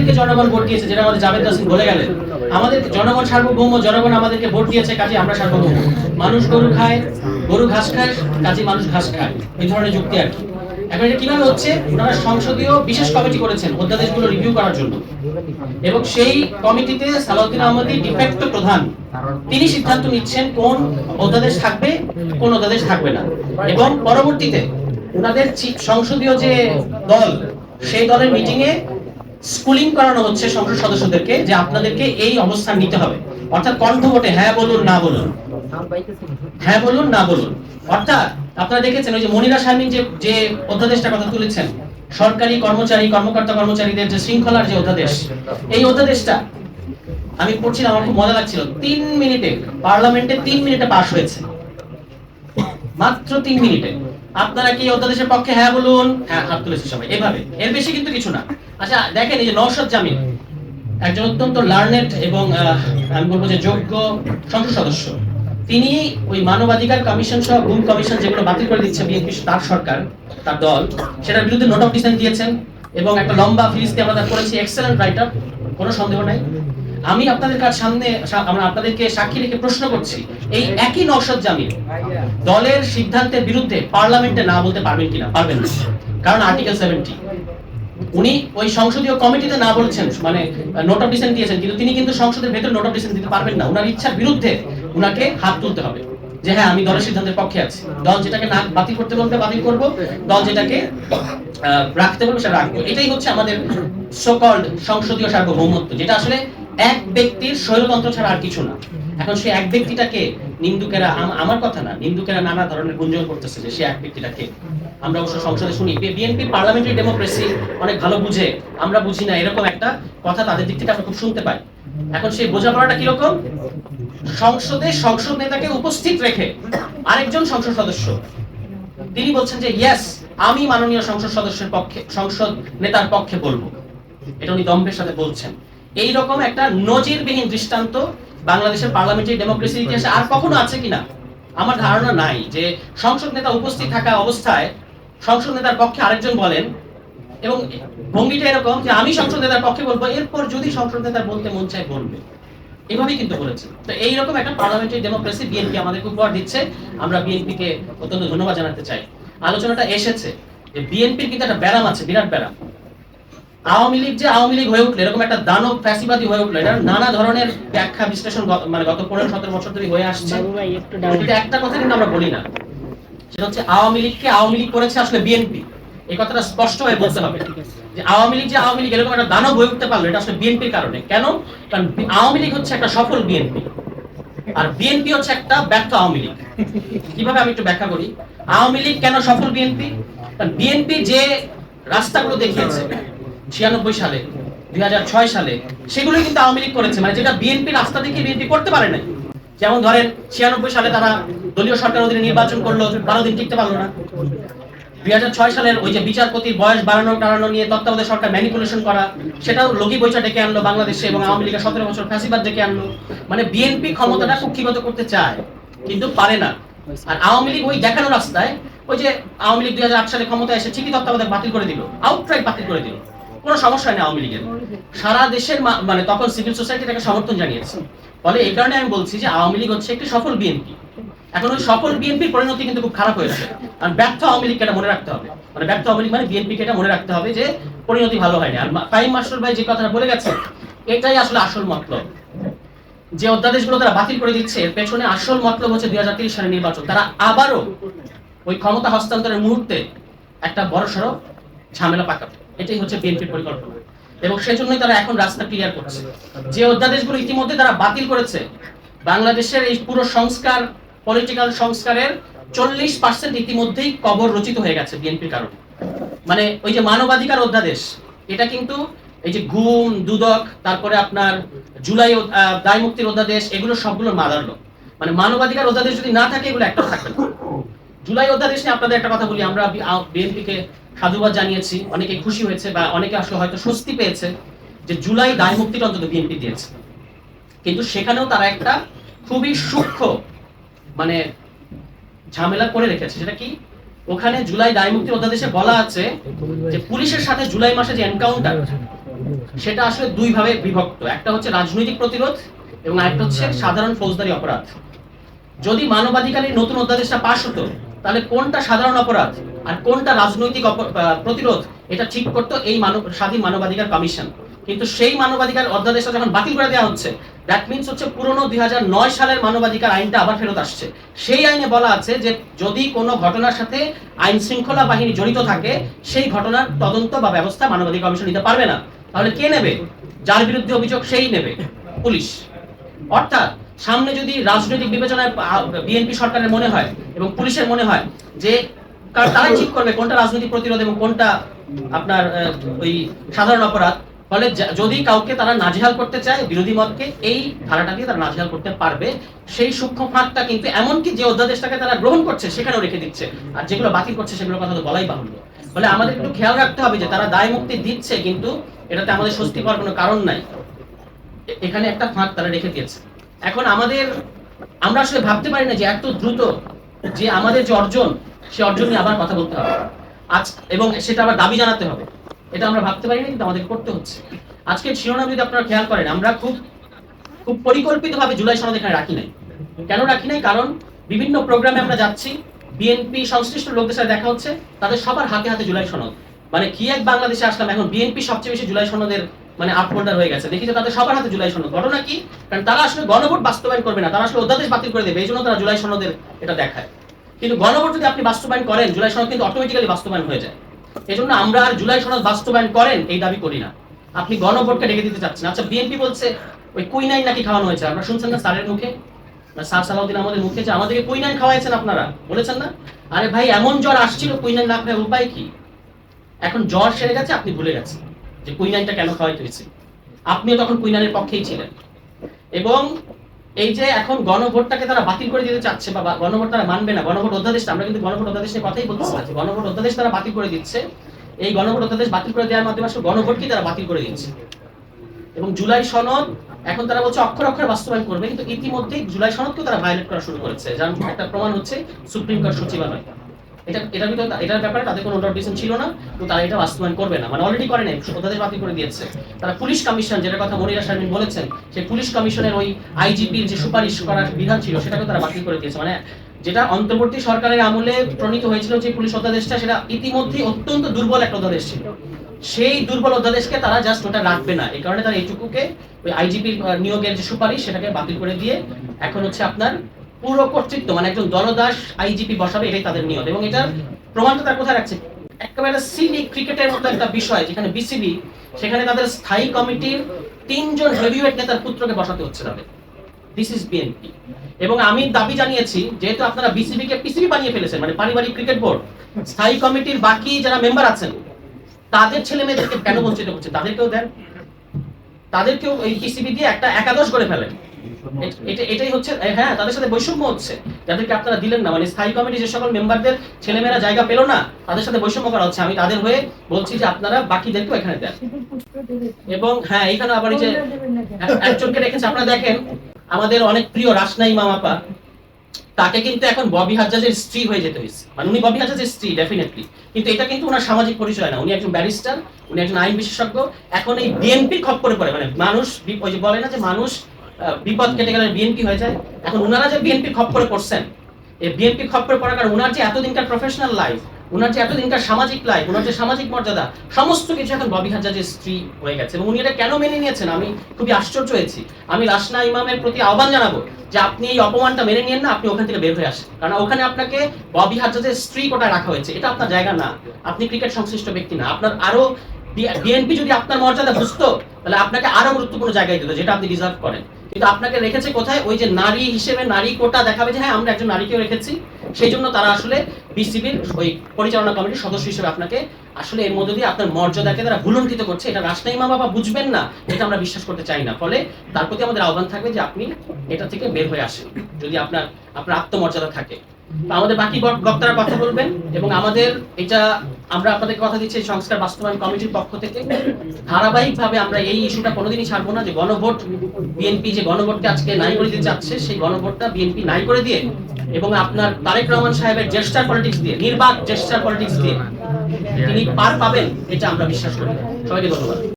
আমাদেরকে জনগণ ভোট দিয়েছে, যেটা আমাদের জাভেদ হাসান বলে গেলেন। আমাদের জনগণ সার্বভৌম, জনগণ আমাদেরকে ভোট দিয়েছে, কাজে আমরা সার্বভৌম। মানুষ গরু খায়, গরু ঘাস খায়, কাজে মানুষ ঘাস খায়, এই ধরনের যুক্তি আর কি। এখন এটা কিভাবে হচ্ছে, ওনারা সংসদীয় বিশেষ কমিটি করেছেন অধ্যাদেশগুলো রিভিউ করার জন্য, এবং সেই কমিটিতে সালাউদ্দিন আহমদী ডিফেক্টো প্রধান, তিনি সিদ্ধান্ত নিচ্ছেন কোন অধ্যাদেশ থাকবে, কোন অধ্যাদেশ থাকবে না। এবং পরবর্তীতে ওনাদের সংসদীয় যে দল, সেই দলের মিটিং এ স্কুলিং করানো হচ্ছে সংসদ সদস্যদেরকে যে আপনাদেরকে এই অবস্থান নিতে হবে, অর্থাৎ কণ্ঠ ভোটে হ্যাঁ বলুন না বলুন, হ্যাঁ বলুন না বলুন। অর্থাৎ আপনারা দেখেছেন ওই যে মনিরা শারমিন যে অধ্যাদেশটা কথা তুলেছেন, সরকারি কর্মচারী কর্মকর্তা কর্মচারীদের যে শৃঙ্খলার যে অধ্যাদেশ, এই অধ্যাদেশটা আমি পড়ছিলাম, আমার খুব মজা লাগছিল। 3 মিনিটে পার্লামেন্টে 3 মিনিটে পাস হয়েছে, মাত্র 3 মিনিটে। আপনারা কি অধ্যাদেশের পক্ষে হ্যাঁ বলুন, হ্যাঁ হাত তুলেছে সবাই, এভাবে, এর বেশি কিন্তু কিছু না। আচ্ছা দেখেন, এই যে নওশাদ জামিল একজন অত্যন্ত লার্নেড এবং আমি বলবো যে যোগ্য সংসদ সদস্য, তিনি ওই মানবাধিকার কমিশন সহ গুম কমিশন যেগুলো বাতিল করে দিচ্ছে বিএনপি, তার সরকার, তার দল, সেটার বিরুদ্ধে নোট অফ ডিসেন্ট দিয়েছেন এবং একটা লম্বা ফিরিস্তি আমরা করেছি, এক্সেলেন্ট রাইটার, কোনো সন্দেহ নাই। আমি আপনাদের কাছে সামনে আমরা আপনাদেরকে সাক্ষী রেখে প্রশ্ন করছি, এই একই নওশাদ জামিল দলের সিদ্ধান্তের বিরুদ্ধে পার্লামেন্টে না বলতে পারবেন কিনা? পারবেন না, কারণ আর্টিকেল 70। উনি ওই সংসদীয় কমিটিতে না বলছেন, মানে নোট অফ ডিসেন্ট দিয়েছেন, কিন্তু তিনি কিন্তু সংসদের ভেতরে নোট অফ ডিসেন্ট দিতে পারবেন না। উনার ইচ্ছার বিরুদ্ধে উনাকে হাত তুলতে হবে যে হ্যাঁ আমি দলের সিদ্ধান্তের পক্ষে আছি, দল যেটাকে না বাতিল করতে বলবে বাতিল করব, দল যেটাকে রাখতে বলবে সেটা রাখবো। এটাই হচ্ছে আমাদের সো-কল্ড সংসদীয় সার্বভৌমত্ব, যেটা আসলে এক ব্যক্তির স্বৈরতন্ত্র ছাড়া আর কিছু না। এখন সে এক ব্যক্তিটাকে নিন্দুকেরা, আমার কথা না, নিন্দুকেরা নানা ধরনের গুঞ্জন করতেছে যে সে এক ব্যক্তিটাকে, আমরা অবশ্য সংসদে শুনি বিএনপি পার্লামেন্টারি ডেমোক্রেসি অনেক ভালো বুঝে, আমরা বুঝি না, এরকম একটা কথা তাদের দিক থেকে আমরা খুব শুনতে পাই। এখন সেই বোঝাপড়াটা কিরকম, সংসদে সংসদ নেতাকে উপস্থিত রেখে আরেকজন সংসদ সদস্য তিনি বলছেন যে ইয়েস আমি মাননীয় সংসদ সদস্যের পক্ষে, সংসদ নেতার পক্ষে বলবো, এটা উনি দম্ভের সাথে বলছেন। এই রকম একটা নজিরবিহীন দৃষ্টান্ত বাংলাদেশের পার্লামেন্টারি ডেমোক্রেসির ইতিহাসে আর কখনো আছে কিনা আমার ধারণা নাই, যে সংসদ নেতা উপস্থিত থাকা অবস্থায় সংসদ নেতার পক্ষে আরেকজন বলেন, এবং ভঙ্গিটা এরকম যে আমি সংসদ নেতার পক্ষে বলবো, এরপর যদি সংসদ নেতার বলতে মন চায় বলবে, এভাবেই কিন্তু বলেছে। তো এইরকম একটা পার্লামেন্টারি ডেমোক্রেসি বিএনপি আমাদেরকে উপহার দিচ্ছে, আমরা বিএনপিকে অত্যন্ত ধন্যবাদ জানাতে চাই। আলোচনাটা এসেছে যে বিএনপির কিন্তু একটা ব্যারাম আছে, বিরাট ব্যারাম। আওয়ামী লীগ যে আওয়ামী লীগ হয়ে উঠলো, এরকম একটা দানব ফ্যাসিবাদী হয়ে উঠলো, এটা নানা ধরনের ব্যাখ্যা বিশ্লেষণ মানে গত 15-17 বছর ধরে হয়ে আসছে। এটা একটা কথা কিন্তু আমরা বলি না, সেটা হচ্ছে আওয়ামী লীগকে আওয়ামী লীগ করেছে আসলে বিএনপি। এই কথাটা স্পষ্ট হয়ে বলতে হবে যে আওয়ামী লীগ যে আওয়ামী লীগ এরকম একটা দানব হয়ে উঠতে পারলো, এটা আসলে বিএনপির কারণে। কেন? কারণ আওয়ামী লীগ হচ্ছে একটা সফল বিএনপি, আর বিএনপি হচ্ছে একটা ব্যর্থ আওয়ামী লীগ। কিভাবে আমি একটু ব্যাখ্যা করি। আওয়ামী লীগ কেন সফল বিএনপি? কারণ বিএনপি যে রাস্তাগুলো দেখিয়েছে 96 সালে, 2006 সালে, সেগুলোই কিন্তু আওয়ামী লীগ করেছে, মানে যেটা বিএনপি রাস্তা দেখে বিএনপি করতে পারে নাই। যেমন ধরেন 96 সালে তারা দলীয় সরকার অধীনে নির্বাচন করলো, 12 দিন টিকতে পারলো না। 2006 সালের ওই যে বিচারপতির বয়স বাড়ানো নিয়ে তত্ত্বাবধায়ক সরকার ম্যানিপুলেশন করা, সেটাও লগি বৈচা ডেকে আনলো বাংলাদেশে, এবং আওয়ামী লীগের 17 বছর ফ্যাসিবাদ ডেকে আনলো। মানে বিএনপি ক্ষমতাটা কুক্ষিগত করতে চায় কিন্তু পারে না। আর আওয়ামী লীগ ওই দেখানো রাস্তায়, ওই যে আওয়ামী লীগ 2008 সালে ক্ষমতায় এসে ঠিকই তত্ত্বাবধায়ক বাতিল করে দিল, আউটরাইট বাতিল করে দিল, কোনো সমস্যা নেই আওয়ামী লীগের। সারা দেশের মানে তখন সিভিল সোসাইটি তাকে সমর্থন জানিয়েছে। ফলে এই কারণে আমি বলছি যে আওয়ামী লীগ হচ্ছে একটি সফল বিএনপি। এখন ওই সফল বিএনপির পরিণতি কিন্তু খুব খারাপ হয়েছে, আর ব্যর্থ আওয়ামী লীগকে এটা মনে রাখতে হবে, মানে ব্যর্থ আওয়ামী লীগ মানে বিএনপিকে এটা মনে রাখতে হবে যে পরিণতি ভালো হয়নি। আর ফাহিম মাস্টার ভাই যে কথাটা বলে গেছে, এটাই আসলে আসল মতলব। যে অধ্যাদেশগুলো তারা বাতিল করে দিচ্ছে, এর পেছনে আসল মতলব হচ্ছে 2030 সালের নির্বাচন, তারা আবারও ওই ক্ষমতা হস্তান্তরের মুহূর্তে একটা বড়সড় ঝামেলা পাকাবে, এটাই হচ্ছে বিএনপির পরিকল্পনা। এবং সেজন্যই তারা এখন রাস্তা ক্লিয়ার করছে। যে অধ্যাদেশগুলো ইতিমধ্যে তারা বাতিল করেছে, বাংলাদেশের এই পুরো সংস্কার, পলিটিক্যাল সংস্কারের 40% ইতিমধ্যেই কবর রচিত হয়ে গেছে বিএনপির কারণে। মানে ওই যে মানবাধিকার অধ্যাদেশ, এটা কিন্তু এই যে গুম, দুদক, তারপরে আপনার জুলাই দায় মুক্তির অধ্যাদেশ, এগুলো সবগুলো মাদারলো। মানে মানবাধিকার অধ্যাদেশ যদি না থাকে, এগুলো একটা থাকবে না। জুলাই অধ্যাদেশ নিয়ে আপনাদের একটা কথা বলি, আমরা বিএনপিকে সাধুবাদ জানিয়েছি, অনেকে খুশি হয়েছে বা অনেকে আসলে হয়তো স্বস্তি পেয়েছে যে জুলাই দায় মুক্তিটা অন্তত বিএনপি দিয়েছে। কিন্তু সেখানেও তারা একটা খুবই সূক্ষ্ম মানে ঝামেলা করে রেখেছে। সেটা কি? ওখানে জুলাই দায় মুক্তির অধ্যাদেশে বলা আছে যে পুলিশের সাথে জুলাই মাসে যে এনকাউন্টার, সেটা আসলে দুই ভাবে বিভক্ত, একটা হচ্ছে রাজনৈতিক প্রতিরোধ এবং আরেকটা হচ্ছে সাধারণ ফৌজদারি অপরাধ। যদি মানবাধিকারের নতুন অধ্যাদেশটা পাশ হতো, তাহলে কোনটা সাধারণ অপরাধ আর কোনটা রাজনৈতিক প্রতিরোধ এটা ঠিক করতো এই স্বাধীন মানবাধিকার কমিশন। কিন্তু সেই মানবাধিকার অধ্যাদেশটা যখন বাতিল করে দেওয়া হচ্ছে, দ্যাট মিনস হচ্ছে পুরনো 2009 সালের মানবাধিকার আইনটা আবার ফেরত আসছে। সেই আইনে বলা আছে যে যদি কোনো ঘটনার সাথে আইন শৃঙ্খলা বাহিনী জড়িত থাকে, সেই ঘটনার তদন্ত বা ব্যবস্থা মানবাধিকার কমিশন নিতে পারবে না। তাহলে কে নেবে? যার বিরুদ্ধে অভিযোগ সেই নেবে, পুলিশ। অর্থাৎ সামনে যদি রাজনৈতিক বিবেচনায় বিএনপি সরকারের মনে হয় এবং পুলিশের মনে হয় যে তারাই ঠিক করবে কোনটা রাজনৈতিক প্রতিরোধ এবং কোনটা আপনার ওই সাধারণ অপরাধ, ফলে যদি কাউকে তারা নাজেহাল করতে চায় বিরোধী মতকে, এই ধারাটা দিয়ে তারা নাজেহাল করতে পারবে। সেই সূক্ষ্ম ফাঁকটা কিন্তু এমনকি যে অধ্যাদেশটাকে তারা গ্রহণ করছে সেখানেও রেখে দিচ্ছে, আর যেগুলো বাতিল করছে সেগুলোর কথা তো বলাই বাহুল্য। ফলে আমাদের একটু খেয়াল রাখতে হবে যে তারা দায় মুক্তি দিচ্ছে, কিন্তু এটাতে আমাদের স্বস্তি পাওয়ার কোনো কারণ নাই। এখানে একটা ফাঁক তারা রেখে দিয়েছে। এখন আমরা আসলে ভাবতে পারি না যে এত দ্রুত যে আমাদের যে অর্জন, সে অর্জন নিয়ে আবার কথা বলতে হবে আজ, এবং সেটা আবার দাবি জানাতে হবে। এটা আমরা ভাবতে পারি না, কিন্তু আমাদের করতে হচ্ছে। আজকের শিরোনাম যদি আপনারা খেয়াল করেন, আমরা খুব পরিকল্পিতভাবে জুলাই সনদ এখানে রাখি নাই। কেন রাখি নাই? কারণ বিভিন্ন প্রোগ্রামে আমরা যাচ্ছি, বিএনপি সংশ্লিষ্ট লোকদের সাথে দেখা হচ্ছে, তাদের সবার হাতে হাতে জুলাই সনদ। মানে কি এক বাংলাদেশে আসলাম, এখন বিএনপি সবচেয়ে বেশি জুলাই সনদের মানে আপহোল্ডার হয়ে গেছে। দেখি যে তাদের সবার হাতে জুলাই সনদ। ঘটনা কি? কারণ তারা আসলে গণভোট বাস্তবায়ন করবে না, তারা আসলে অধ্যাদেশ বাতিল করে দেবে, এই জন্য তারা জুলাই সনদের এটা দেখায়। কিন্তু গণভোট যদি আপনি বাস্তবায়ন করেন, জুলাই সনদ কিন্তু অটোমেটিক্যালি বাস্তবায়ন হয়ে যায়। এই জন্য আমরা আর জুলাই সনদ বাস্তবায়ন করেন এই দাবি করি না। আপনি গণভোটকে ডেকে দিতে চাচ্ছেন। আচ্ছা, বিএনপি বলছে ওই কুইনাইন নাকি খাওয়ানো হয়েছে, আমরা শুনছেন না স্যারের মুখে, স্যার সালাউদ্দিন আমাদের মুখে, যে আমাদেরকে কুইনাইন খাওয়াইছেন আপনারা, বলেছেন না? আরে ভাই, এমন জ্বর আসছিল, কুইনাইন না খাওয়ার উপায় কি? এখন জ্বর সেরে গেছে, আপনি ভুলে গেছেন যে কুইনাইনটা কেন খাওয়াইতে হয়েছে। আপনিও তখন কুইনাইনের পক্ষেই ছিলেন। এবং এই যে এখন গণভোটটাকে তারা বাতিল করে দিতে চাচ্ছে, বা গণভোট তারা মানবে না, গণভোট অধ্যাদেশটা, আমরা কিন্তু গণভোট অধ্যাদেশ নিয়ে কথাই বলতেছি না, যে গণভোট অধ্যাদেশ তারা বাতিল করে দিচ্ছে। এই গণভোট অধ্যাদেশ বাতিল করে দেওয়ার মাধ্যমে আসলে গণভোটকে তারা বাতিল করে দিচ্ছে। এবং জুলাই সনদ এখন তারা বলছে অক্ষর অক্ষর বাস্তবায়ন করবে, কিন্তু ইতিমধ্যেই জুলাই সনদকেও তারা ভায়োলেট করা শুরু করেছে। যার একটা প্রমাণ হচ্ছে সুপ্রিম কোর্ট সচিবালয়। এটার ব্যাপারে তাদের কোনো নোটিফিকেশন ছিল না, তো তারা এটা বাস্তবায়ন করবে না, মানে অলরেডি করে নাই, অধ্যাদেশ বাতিল করে দিয়েছে। তারা পুলিশ কমিশন, যেটার কথা মনিরা শারমিন বলেছেন, সেই পুলিশ কমিশনের ওই আইজিপির যে সুপারিশ করার বিধান ছিল সেটাকে তারা বাতিল করে দিয়েছে। মানে যেটা অন্তর্বর্তী সরকারের আমলে প্রণীত হয়েছিল যে পুলিশ অধ্যাদেশটা, সেটা ইতিমধ্যেই অত্যন্ত দুর্বল একটা অধ্যাদেশ ছিল। সেই দুর্বল অধ্যাদেশকে তারা জাস্ট ওটা রাখবে না, এই কারণে তারা এইটুকুকে ওই আইজিপির নিয়োগের যে সুপারিশ সেটাকে বাতিল করে দিয়ে এখন হচ্ছে আপনার পুরো কর্তৃত্ব, মানে একজন দলদাস আইজিপি বসাবে, এটাই তাদের নিয়ত। এবং এটার প্রমাণটা তারা কোথায় রাখছে? একেবারে সিলি ক্রিকেটের মতো একটা বিষয়, যেখানে বিসিবি, সেখানে তাদের স্থায়ী কমিটির 3 জন হেভিওয়েট নেতার পুত্রকে বসাতে হচ্ছে তাদের। This is BNP. এবং আমি দাবি জানিয়েছি, যেহেতু আপনারা বিসিবি কে পিসিবি বানিয়ে ফেলেছেন, মানে পারিবারিক ক্রিকেট বোর্ড, স্থায়ী কমিটির বাকি যারা মেম্বার আছেন তাদের ছেলে মেয়েদেরকে কেন বঞ্চিত করছে? তাদেরকেও দেন, তাদেরকেও এই পিসিবি দিয়ে একটা একাদশ করে ফেলেন। এটাই হচ্ছে, হ্যাঁ, তাদের সাথে বৈষম্য হচ্ছে, যাদেরকে আপনারা দিলেন না। মানে স্থায়ী কমিটি যে সকল মেম্বারদের ছেলেমেয়েরা জায়গা পেল না, তাদের সাথে বৈষম্য করা হচ্ছে। আমি তাদের হয়ে বলছি যে আপনারা বাকিদেরকেও এখানে দেন। এবং হ্যাঁ, এখানে আবার এই যে একজনকে রেখেছে, আপনারা দেখেন, আমাদের অনেক প্রিয় রাসনা ইমাম আপা, তাকে কিন্তু এখন ববি হাজ্জাজের স্ত্রী হয়ে যেতে হয়েছে। মানে উনি ববি হাজ্জাজের স্ত্রী ডেফিনেটলি, কিন্তু এটা কিন্তু ওনার সামাজিক পরিচয় না। উনি একজন ব্যারিস্টার, উনি একজন আইন বিশেষজ্ঞ। এখন এই বিএনপির খপ্পরে পড়ে, মানে মানুষ ওই যে বলে না যে মানুষ বিপদ কেটে গেলে বিএনপি হয়ে যায়, এখন উনারা যে বিএনপির খপ্পরে পড়ছেন, এই বিএনপির খপ্পরে পড়ার কারণে উনার যে এতদিনকার প্রফেশনাল লাইফ, উনার যে এতদিনকার সামাজিক লাইফ, উনার যে সামাজিক মর্যাদা, সমস্ত কিছু এখন ববি হাজ্জাজের স্ত্রী হয়ে গেছে। এবং উনি এটা কেন মেনে নিয়েছেন, আমি খুবই আশ্চর্য হয়েছি। আমি রাসনা ইমামের প্রতি আহ্বান জানাবো যে আপনি এই অপমানটা মেনে নিয়েন না, আপনি ওখান থেকে বের হয়ে আসেন। কারণ ওখানে আপনাকে ববি হাজ্জাজের স্ত্রী কোটায় রাখা হয়েছে, এটা আপনার জায়গা না। আপনি ক্রিকেট সংশ্লিষ্ট ব্যক্তি না। আপনার আরো বিএনপি যদি আপনার মর্যাদা বুঝতো, তাহলে আপনাকে আরো গুরুত্বপূর্ণ জায়গায় দিত, যেটা আপনি ডিজার্ভ করেন। কিন্তু আপনাকে রেখেছে কোথায়? ওই যে নারী হিসেবে নারী কোটা দেখাবে যে হ্যাঁ আমরা একজন নারীকেও রেখেছি, সেই জন্য তারা আসলে বিসিবির ওই পরিচালনা কমিটির সদস্য হিসেবে আপনাকে আসলে এর মধ্যে দিয়ে আপনার মর্যাদাকে তারা ভুলুণ্ঠিত করছে। এটা রাসনা ইমাম বাবা বুঝবেন না, এটা আমরা বিশ্বাস করতে চাই না। ফলে তার প্রতি আমাদের আহ্বান থাকবে যে আপনি এটা থেকে বের হয়ে আসেন, যদি আপনার আত্মমর্যাদা থাকে। আমাদের বাকি বক্তারা কথা বলবেন, এবং আমাদের এটা আমরা আপনাদেরকে কথা দিচ্ছি সংস্কার বাস্তবায়ন কমিটির পক্ষ থেকে ধারাবাহিকভাবে আমরা এই ইস্যুটা কোনোদিনই ছাড়বো না, যে গণভোট, বিএনপি যে গণভোটকে আজকে নাই করে দিতে চাচ্ছে, সেই গণভোটটা বিএনপি নাই করে দিয়ে, এবং আপনার তারেক রহমান সাহেবের জেস্টার পলিটিক্স দিয়ে, নির্বাক জেস্টার পলিটিক্স দিয়ে তিনি পার পাবেন, এটা আমরা বিশ্বাস করি। সবাইকে ধন্যবাদ।